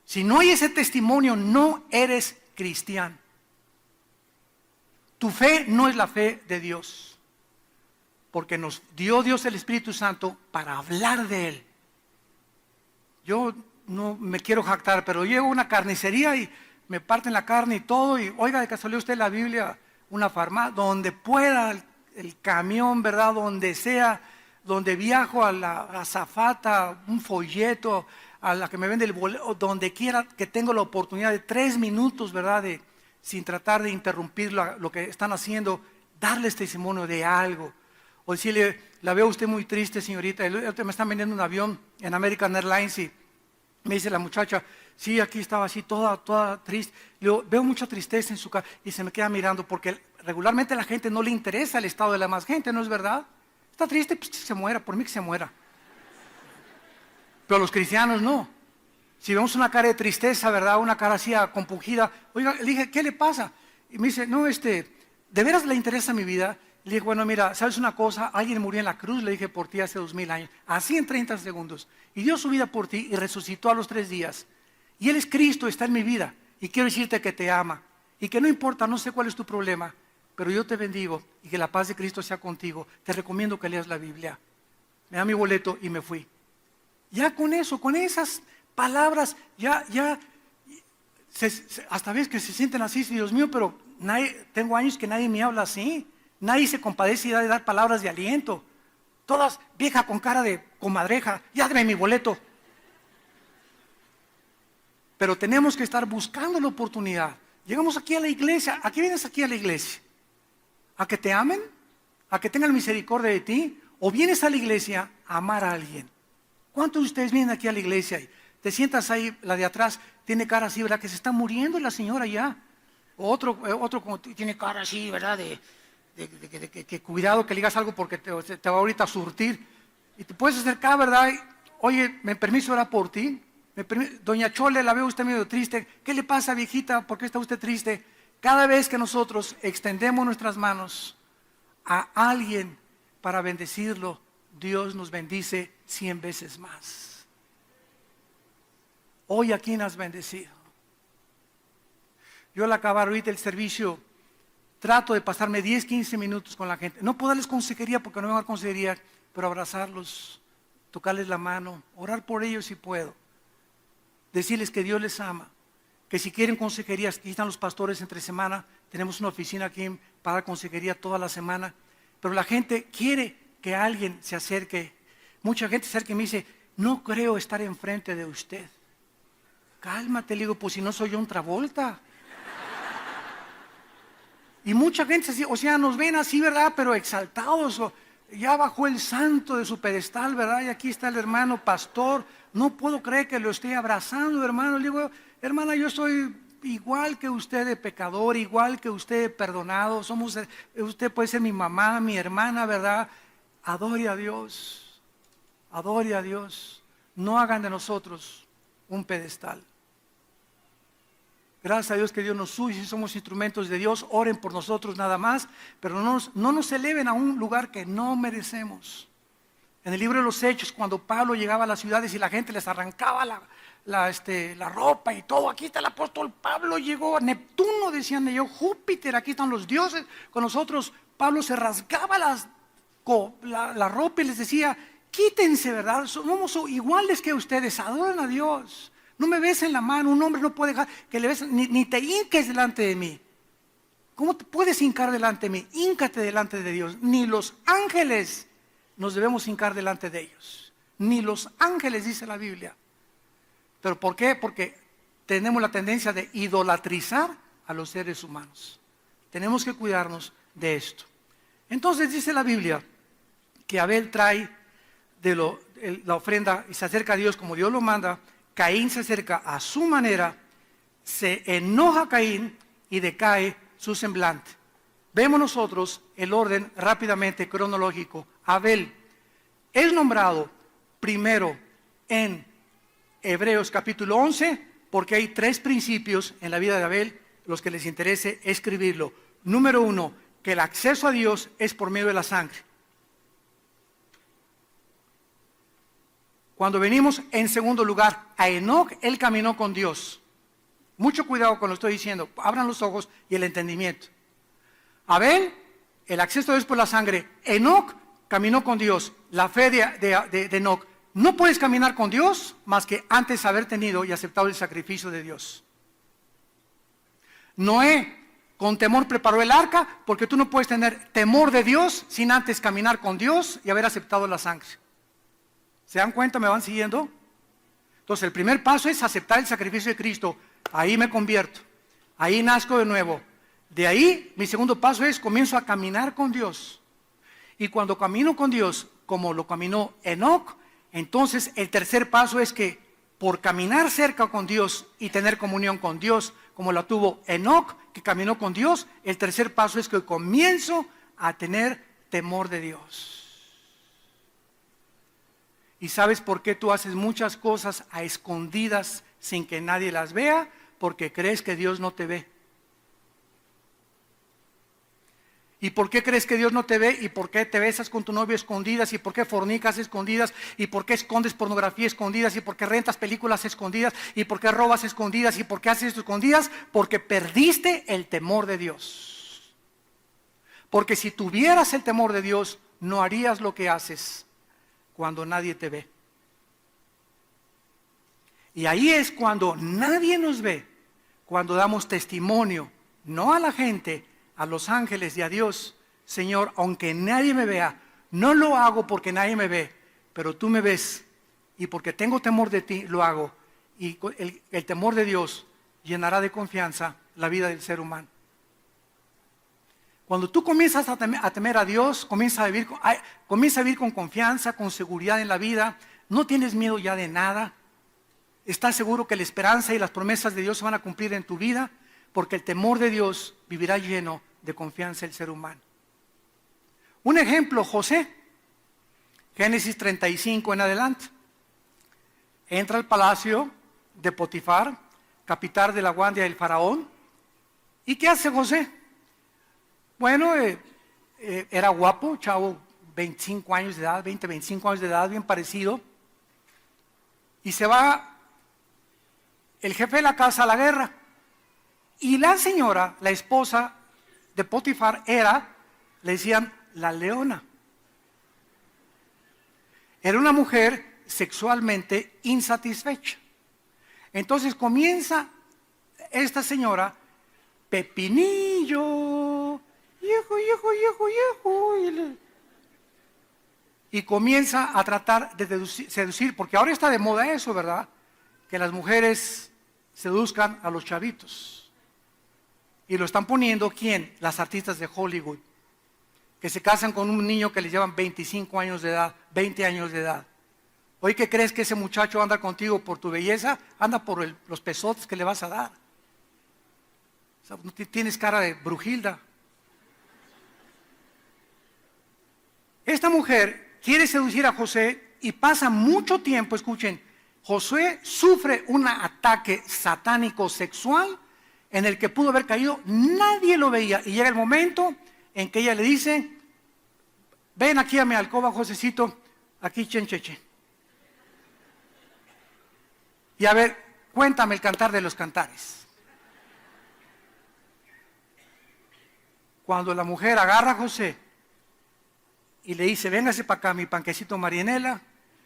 Si no hay ese testimonio, no eres cristiano. Tu fe no es la fe de Dios, porque nos dio Dios el Espíritu Santo para hablar de Él. Yo no me quiero jactar, pero llego a una carnicería y me parten la carne y todo, y oiga, de casualidad usted la Biblia, una farmacia, donde pueda, el camión, ¿verdad? Donde sea, donde viajo a la azafata, un folleto, a la que me vende el boleto, donde quiera que tengo la oportunidad de 3 minutos, ¿verdad? Sin tratar de interrumpir lo que están haciendo, darles testimonio de algo. O decirle, la veo usted muy triste, señorita, me están vendiendo un avión en American Airlines y me dice la muchacha, sí, aquí estaba así, toda triste. Le digo, veo mucha tristeza en su cara y se me queda mirando porque regularmente a la gente no le interesa el estado de la más gente, ¿no es verdad? Está triste, pues que se muera, por mí que se muera. Pero los cristianos no. Si vemos una cara de tristeza, ¿verdad? Una cara así compungida. Oiga, le dije, ¿qué le pasa? Y me dice, no, ¿de veras le interesa mi vida? Le dije, bueno, mira, ¿sabes una cosa? Alguien murió en la cruz, le dije, por ti hace 2000 años. Así en 30 segundos. Y dio su vida por ti y resucitó a los 3 días. Y Él es Cristo, está en mi vida. Y quiero decirte que te ama. Y que no importa, no sé cuál es tu problema, pero yo te bendigo y que la paz de Cristo sea contigo. Te recomiendo que leas la Biblia. Me da mi boleto y me fui. Ya con eso, con esas palabras, hasta ves que se sienten así, Dios mío, pero tengo años que nadie me habla así. Nadie se compadece de dar palabras de aliento. Todas vieja con cara de comadreja, ya dame mi boleto. Pero tenemos que estar buscando la oportunidad. Llegamos aquí a la iglesia. ¿A qué vienes aquí a la iglesia? ¿A que te amen? ¿A que tengan misericordia de ti? ¿O vienes a la iglesia a amar a alguien? ¿Cuántos de ustedes vienen aquí a la iglesia y te sientas ahí, la de atrás tiene cara así, ¿verdad? Que se está muriendo la señora ya. O otro como tiene cara así, ¿verdad? Que cuidado que le digas algo porque te va ahorita a surtir. Y te puedes acercar, ¿verdad? Oye, ¿me permiso orar por ti? Doña Chole, la veo usted medio triste. ¿Qué le pasa, viejita? ¿Por qué está usted triste? Cada vez que nosotros extendemos nuestras manos a alguien para bendecirlo, Dios nos bendice 100 veces más. Hoy, ¿a quién has bendecido? Yo al acabar ahorita el servicio trato de pasarme 10, 15 minutos con la gente. No puedo darles consejería porque no vengo a dar consejería, pero abrazarlos, tocarles la mano, orar por ellos si puedo. Decirles que Dios les ama, que si quieren consejerías, aquí están los pastores entre semana, tenemos una oficina aquí para dar consejería toda la semana, pero la gente quiere que alguien se acerque. Mucha gente se acerca y me dice, no creo estar enfrente de usted. Cálmate, le digo, pues si no soy yo un Travolta. Y mucha gente, o sea, nos ven así, ¿verdad? Pero exaltados, ya bajó el santo de su pedestal, ¿verdad? Y aquí está el hermano pastor. No puedo creer que lo esté abrazando, hermano. Le digo, hermana, yo soy igual que usted de pecador, igual que usted de perdonado. Usted puede ser mi mamá, mi hermana, ¿verdad? Adore a Dios. Adore a Dios. No hagan de nosotros un pedestal. Gracias a Dios que Dios nos use, somos instrumentos de Dios, oren por nosotros nada más, pero no nos eleven a un lugar que no merecemos. En el libro de los Hechos, cuando Pablo llegaba a las ciudades y la gente les arrancaba la ropa y todo, aquí está el apóstol Pablo, llegó a Neptuno, decían ellos, Júpiter, aquí están los dioses, con nosotros Pablo se rasgaba la ropa y les decía, quítense, ¿verdad? Somos iguales que ustedes, adoren a Dios. No me besen la mano, un hombre no puede dejar que le besen, ni te hinques delante de mí. ¿Cómo te puedes hincar delante de mí? Híncate delante de Dios. Ni los ángeles nos debemos hincar delante de ellos. Ni los ángeles, dice la Biblia. ¿Pero por qué? Porque tenemos la tendencia de idolatrizar a los seres humanos. Tenemos que cuidarnos de esto. Entonces dice la Biblia que Abel trae la ofrenda y se acerca a Dios como Dios lo manda. Caín se acerca a su manera, se enoja Caín y decae su semblante. Vemos nosotros el orden rápidamente cronológico. Abel es nombrado primero en Hebreos capítulo 11 porque hay 3 principios en la vida de Abel, los que les interese escribirlo. Número 1, que el acceso a Dios es por medio de la sangre. Cuando venimos en segundo lugar a Enoc, él caminó con Dios. Mucho cuidado con lo que estoy diciendo, abran los ojos y el entendimiento. Abel, el acceso a Dios por la sangre. Enoc caminó con Dios. La fe de Enoc. No puedes caminar con Dios más que antes haber tenido y aceptado el sacrificio de Dios. Noé con temor preparó el arca porque tú no puedes tener temor de Dios sin antes caminar con Dios y haber aceptado la sangre. ¿Se dan cuenta? ¿Me van siguiendo? Entonces el primer paso es aceptar el sacrificio de Cristo. Ahí me convierto. Ahí nazco de nuevo. De ahí mi segundo paso es comienzo a caminar con Dios. Y cuando camino con Dios, como lo caminó Enoc, entonces el tercer paso es que por caminar cerca con Dios y tener comunión con Dios, como la tuvo Enoc, que caminó con Dios, el tercer paso es que comienzo a tener temor de Dios. ¿Y sabes por qué tú haces muchas cosas a escondidas sin que nadie las vea? Porque crees que Dios no te ve. ¿Y por qué crees que Dios no te ve? ¿Y por qué te besas con tu novio escondidas? ¿Y por qué fornicas escondidas? ¿Y por qué escondes pornografía escondidas? ¿Y por qué rentas películas escondidas? ¿Y por qué robas escondidas? ¿Y por qué haces esto escondidas? Porque perdiste el temor de Dios. Porque si tuvieras el temor de Dios, no harías lo que haces cuando nadie te ve. Y ahí es cuando nadie nos ve, cuando damos testimonio, no a la gente, a los ángeles y a Dios. Señor, aunque nadie me vea, No lo hago porque nadie me ve, pero tú me ves. Y porque tengo temor de ti, lo hago. Y el temor de Dios llenará de confianza la vida del ser humano. Cuando tú comienzas a temer a Dios, comienzas a vivir con confianza, con seguridad en la vida. No tienes miedo ya de nada. Estás seguro que la esperanza y las promesas de Dios se van a cumplir en tu vida, porque el temor de Dios vivirá lleno de confianza el ser humano. Un ejemplo, José, Génesis 35 en adelante. Entra al palacio de Potifar, capitán de la guardia del faraón. ¿Y qué hace José? Bueno, era guapo, chavo, 25 años de edad, 20, 25 años de edad, bien parecido. Y se va el jefe de la casa a la guerra. Y la señora, la esposa de Potifar, le decían, la leona. Era una mujer sexualmente insatisfecha. Entonces comienza esta señora, pepinillo, y comienza a tratar de seducir, porque ahora está de moda eso, ¿verdad? Que las mujeres seduzcan a los chavitos. Y lo están poniendo, ¿quién? Las artistas de Hollywood, que se casan con un niño que les llevan 25 años de edad, 20 años de edad. Hoy, ¿qué crees que ese muchacho anda contigo por tu belleza? Anda por los pesotes que le vas a dar. O sea, tienes cara de Brujilda. Esta mujer quiere seducir a José y pasa mucho tiempo, escuchen, Josué sufre un ataque satánico sexual en el que pudo haber caído, nadie lo veía, y llega el momento en que ella le dice, ven aquí a mi alcoba, Josecito, aquí chencheche. Y a ver, cuéntame el cantar de los cantares. Cuando la mujer agarra a José y le dice, véngase para acá mi panquecito Marianela,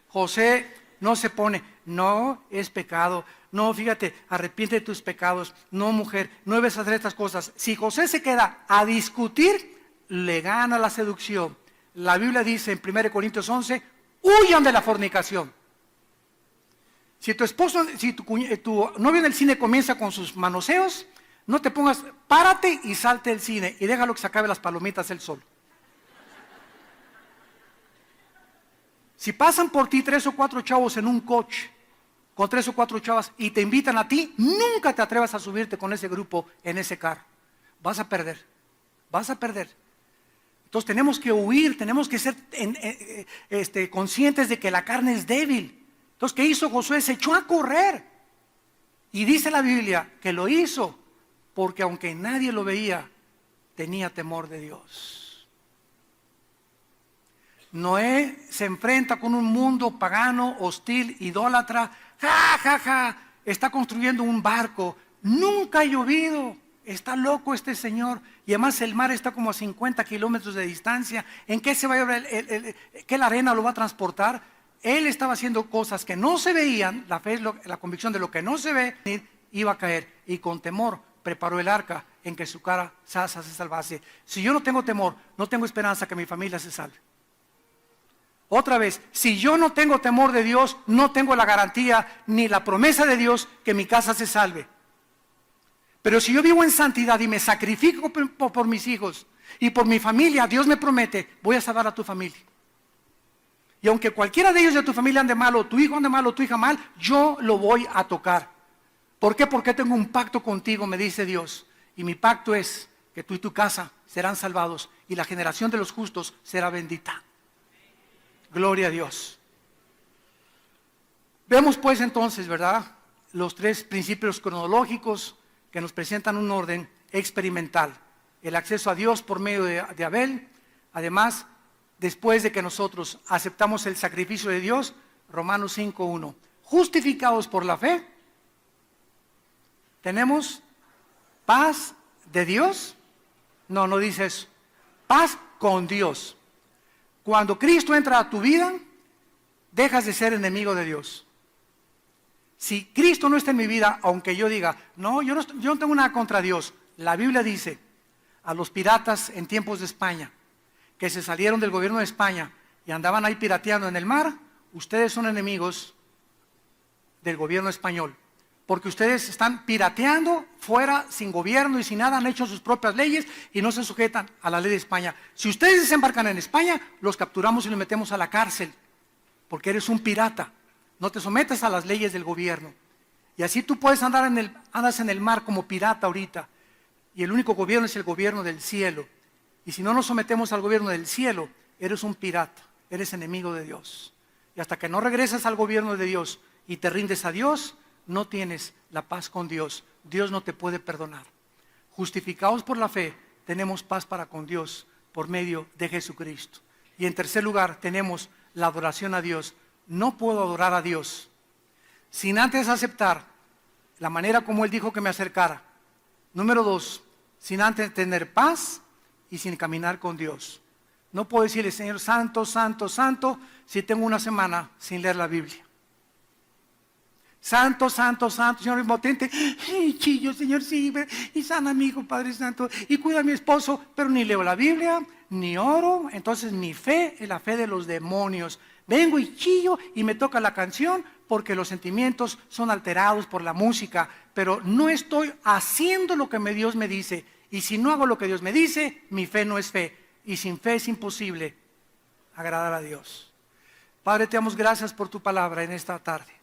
José no se pone, no es pecado, no, fíjate, arrepiente de tus pecados, no mujer, no debes hacer estas cosas. Si José se queda a discutir, le gana la seducción. La Biblia dice en 1 Corintios 11, huyan de la fornicación. Si tu esposo, si tu novio en el cine comienza con sus manoseos, no te pongas, párate y salte del cine y déjalo que se acabe las palomitas él solo. Si pasan por ti 3 o 4 chavos en un coche, con 3 o 4 chavas y te invitan a ti, nunca te atrevas a subirte con ese grupo en ese carro. Vas a perder, vas a perder. Entonces tenemos que huir, tenemos que ser conscientes de que la carne es débil. Entonces, ¿qué hizo Josué? Se echó a correr. Y dice la Biblia que lo hizo porque aunque nadie lo veía, tenía temor de Dios. Noé se enfrenta con un mundo pagano, hostil, idólatra. ¡Ja, ja, ja! Está construyendo un barco. Nunca ha llovido. Está loco este señor. Y además el mar está como a 50 kilómetros de distancia. ¿En qué se va a llevar qué la arena lo va a transportar? Él estaba haciendo cosas que no se veían. La fe es la convicción de lo que no se ve. Iba a caer. Y con temor preparó el arca en que su casa se salvase. Si yo no tengo temor, no tengo esperanza que mi familia se salve. Otra vez, si yo no tengo temor de Dios, no tengo la garantía ni la promesa de Dios que mi casa se salve. Pero si yo vivo en santidad y me sacrifico por mis hijos y por mi familia, Dios me promete, voy a salvar a tu familia. Y aunque cualquiera de ellos de tu familia ande mal, o tu hijo ande mal, o tu hija mal, yo lo voy a tocar. ¿Por qué? Porque tengo un pacto contigo, me dice Dios. Y mi pacto es que tú y tu casa serán salvados y la generación de los justos será bendita. Gloria a Dios. Vemos pues entonces, ¿verdad?, los 3 principios cronológicos que nos presentan un orden experimental. El acceso a Dios por medio de Abel. Además, después de que nosotros aceptamos el sacrificio de Dios, Romanos 5:1. Justificados por la fe, tenemos paz de Dios. No, no dice eso. Paz con Dios. Cuando Cristo entra a tu vida, dejas de ser enemigo de Dios. Si Cristo no está en mi vida, aunque yo diga, no, yo no tengo nada contra Dios. La Biblia dice a los piratas en tiempos de España que se salieron del gobierno de España y andaban ahí pirateando en el mar, ustedes son enemigos del gobierno español. Porque ustedes están pirateando fuera, sin gobierno y sin nada, han hecho sus propias leyes y no se sujetan a la ley de España. Si ustedes desembarcan en España, los capturamos y los metemos a la cárcel, porque eres un pirata. No te sometes a las leyes del gobierno. Y así tú puedes andas en el mar como pirata ahorita. Y el único gobierno es el gobierno del cielo. Y si no nos sometemos al gobierno del cielo, eres un pirata, eres enemigo de Dios. Y hasta que no regresas al gobierno de Dios y te rindes a Dios, no tienes la paz con Dios. Dios no te puede perdonar. Justificados por la fe, tenemos paz para con Dios por medio de Jesucristo. Y en tercer lugar, tenemos la adoración a Dios. No puedo adorar a Dios sin antes aceptar la manera como Él dijo que me acercara. Número 2, sin antes tener paz y sin caminar con Dios. No puedo decirle, Señor, santo, santo, santo, si tengo una semana sin leer la Biblia. Santo, santo, santo, Señor omnipotente, chillo, Señor, sí, y sana a mi hijo, Padre Santo, y cuida a mi esposo, pero ni leo la Biblia, ni oro. Entonces mi fe es la fe de los demonios. Vengo y chillo y me toca la canción porque los sentimientos son alterados por la música, pero no estoy haciendo lo que Dios me dice. Y si no hago lo que Dios me dice, mi fe no es fe. Y sin fe es imposible agradar a Dios. Padre, te damos gracias por tu palabra en esta tarde.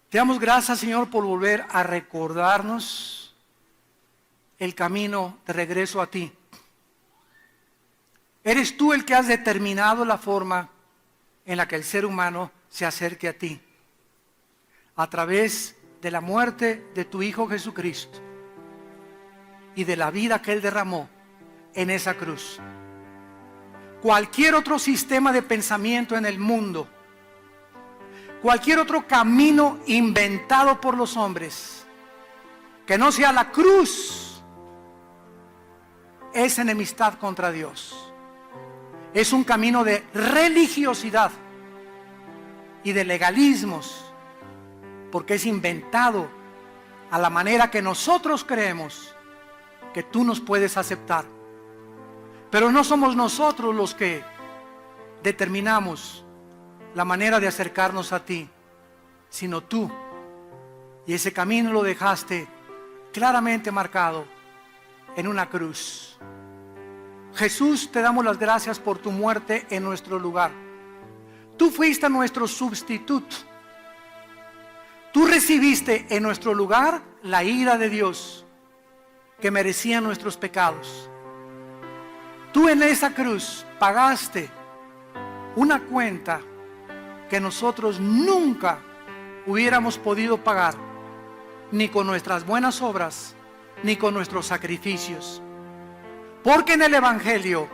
Te damos gracias, Señor, por volver a recordarnos el camino de regreso a ti. Eres tú el que has determinado la forma en la que el ser humano se acerque a ti, a través de la muerte de tu Hijo Jesucristo y de la vida que Él derramó en esa cruz. Cualquier otro sistema de pensamiento en el mundo, cualquier otro camino inventado por los hombres, que no sea la cruz, es enemistad contra Dios. Es un camino de religiosidad y de legalismos, porque es inventado a la manera que nosotros creemos que tú nos puedes aceptar. Pero no somos nosotros los que determinamos la manera de acercarnos a ti, sino tú. Y ese camino lo dejaste claramente marcado en una cruz. Jesús, te damos las gracias por tu muerte en nuestro lugar. Tú fuiste nuestro sustituto. Tú recibiste en nuestro lugar la ira de Dios que merecía nuestros pecados. Tú en esa cruz pagaste una cuenta que nosotros nunca hubiéramos podido pagar, ni con nuestras buenas obras, ni con nuestros sacrificios. Porque en el Evangelio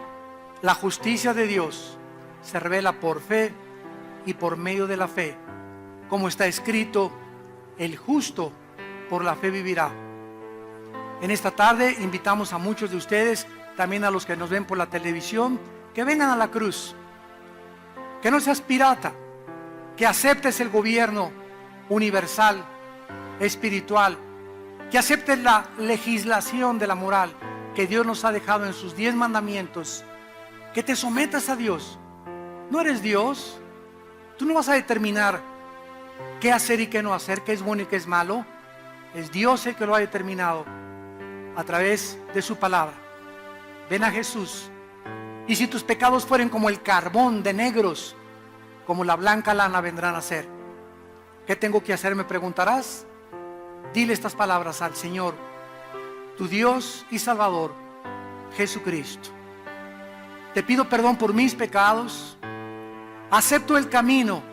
la justicia de Dios se revela por fe y por medio de la fe. Como está escrito, el justo por la fe vivirá. En esta tarde invitamos a muchos de ustedes, también a los que nos ven por la televisión, que vengan a la cruz. Que no seas pirata, que aceptes el gobierno universal, espiritual, que aceptes la legislación de la moral que Dios nos ha dejado en sus 10 mandamientos, que te sometas a Dios. No eres Dios, tú no vas a determinar qué hacer y qué no hacer, qué es bueno y qué es malo. Es Dios el que lo ha determinado a través de su palabra. Ven a Jesús, y si tus pecados fueren como el carbón, de negros, como la blanca lana vendrán a ser. ¿Qué tengo que hacer?, me preguntarás. Dile estas palabras al Señor, tu Dios y Salvador, Jesucristo. Te pido perdón por mis pecados. Acepto el camino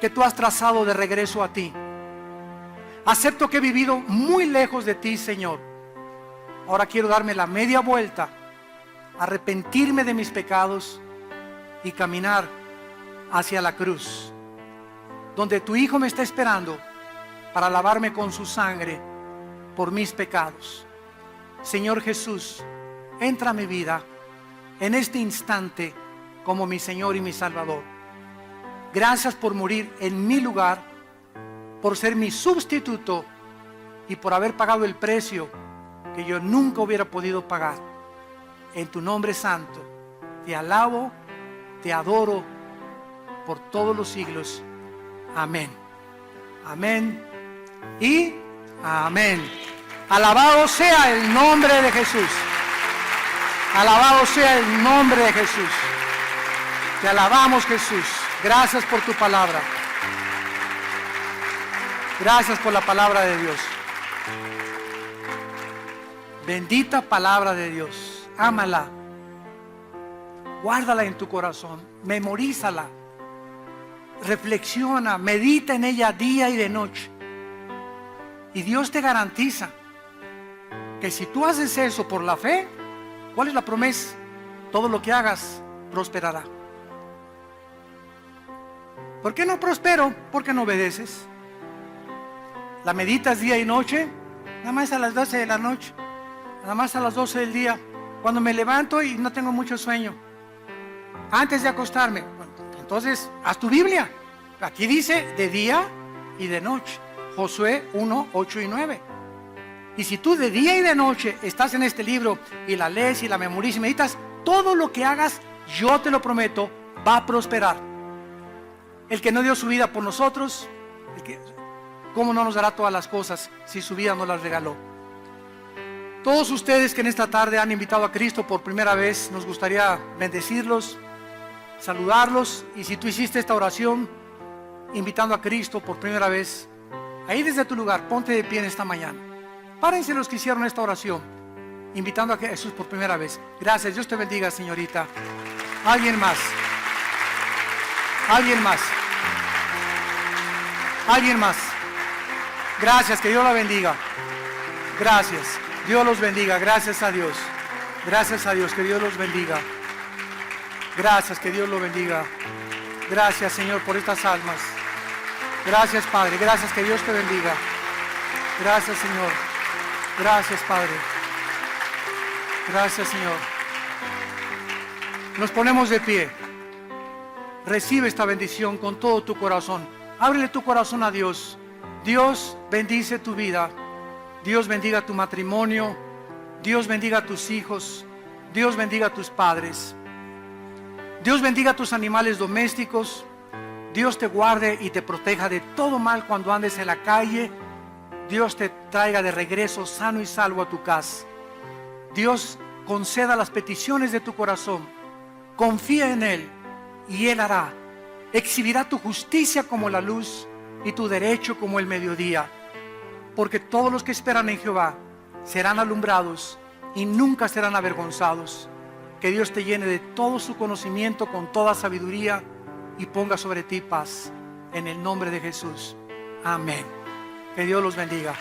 que tú has trazado de regreso a ti. Acepto que he vivido muy lejos de ti, Señor. Ahora quiero darme la media vuelta, arrepentirme de mis pecados y caminar hacia la cruz, donde tu Hijo me está esperando para lavarme con su sangre por mis pecados. Señor Jesús, entra a mi vida en este instante como mi Señor y mi Salvador. Gracias por morir en mi lugar, por ser mi sustituto y por haber pagado el precio que yo nunca hubiera podido pagar. en tu nombre santo. Te alabo, te adoro por todos los siglos. Amén. Amén y amén. Alabado sea el nombre de Jesús. Alabado sea el nombre de Jesús. Te alabamos, Jesús. Gracias por tu palabra. Gracias por la palabra de Dios. Bendita palabra de Dios. Ámala. Guárdala en tu corazón. Memorízala. Reflexiona. Medita en ella día y de noche. Y Dios te garantiza que si tú haces eso por la fe, ¿cuál es la promesa? Todo lo que hagas prosperará. ¿Por qué no prospero? Porque no obedeces. La meditas día y noche, nada más a las 12 de la noche, nada más a las 12 del día, cuando me levanto y no tengo mucho sueño, antes de acostarme. Bueno, entonces, haz tu Biblia. Aquí dice de día y de noche. Josué 1, 8 y 9. Y si tú de día y de noche estás en este libro y la lees y la memorizas y meditas, todo lo que hagas, yo te lo prometo, va a prosperar. El que no dio su vida por nosotros, ¿cómo no nos dará todas las cosas si su vida nos las regaló? Todos ustedes que en esta tarde han invitado a Cristo por primera vez, nos gustaría bendecirlos, saludarlos. Y si tú hiciste esta oración invitando a Cristo por primera vez, ahí desde tu lugar, ponte de pie en esta mañana. Párense los que hicieron esta oración invitando a Jesús por primera vez. Gracias, Dios te bendiga, señorita. ¿Alguien más? ¿Alguien más? ¿Alguien más? Gracias, que Dios la bendiga. Gracias, Dios los bendiga. Gracias a Dios. Gracias a Dios, que Dios los bendiga. Gracias, que Dios los bendiga. Gracias, Señor, por estas almas. Gracias, Padre. Gracias, que Dios te bendiga. Gracias, Señor. Gracias, Padre. Gracias, Señor. Nos ponemos de pie. Recibe esta bendición con todo tu corazón. Ábrele tu corazón a Dios. Dios bendice tu vida. Dios bendiga tu matrimonio. Dios bendiga a tus hijos. Dios bendiga a tus padres. Dios bendiga a tus animales domésticos. Dios te guarde y te proteja de todo mal cuando andes en la calle. Dios te traiga de regreso sano y salvo a tu casa. Dios conceda las peticiones de tu corazón. Confía en Él y Él hará. Exhibirá tu justicia como la luz y tu derecho como el mediodía. Porque todos los que esperan en Jehová serán alumbrados y nunca serán avergonzados. Que Dios te llene de todo su conocimiento con toda sabiduría y ponga sobre ti paz. En el nombre de Jesús. Amén. Que Dios los bendiga.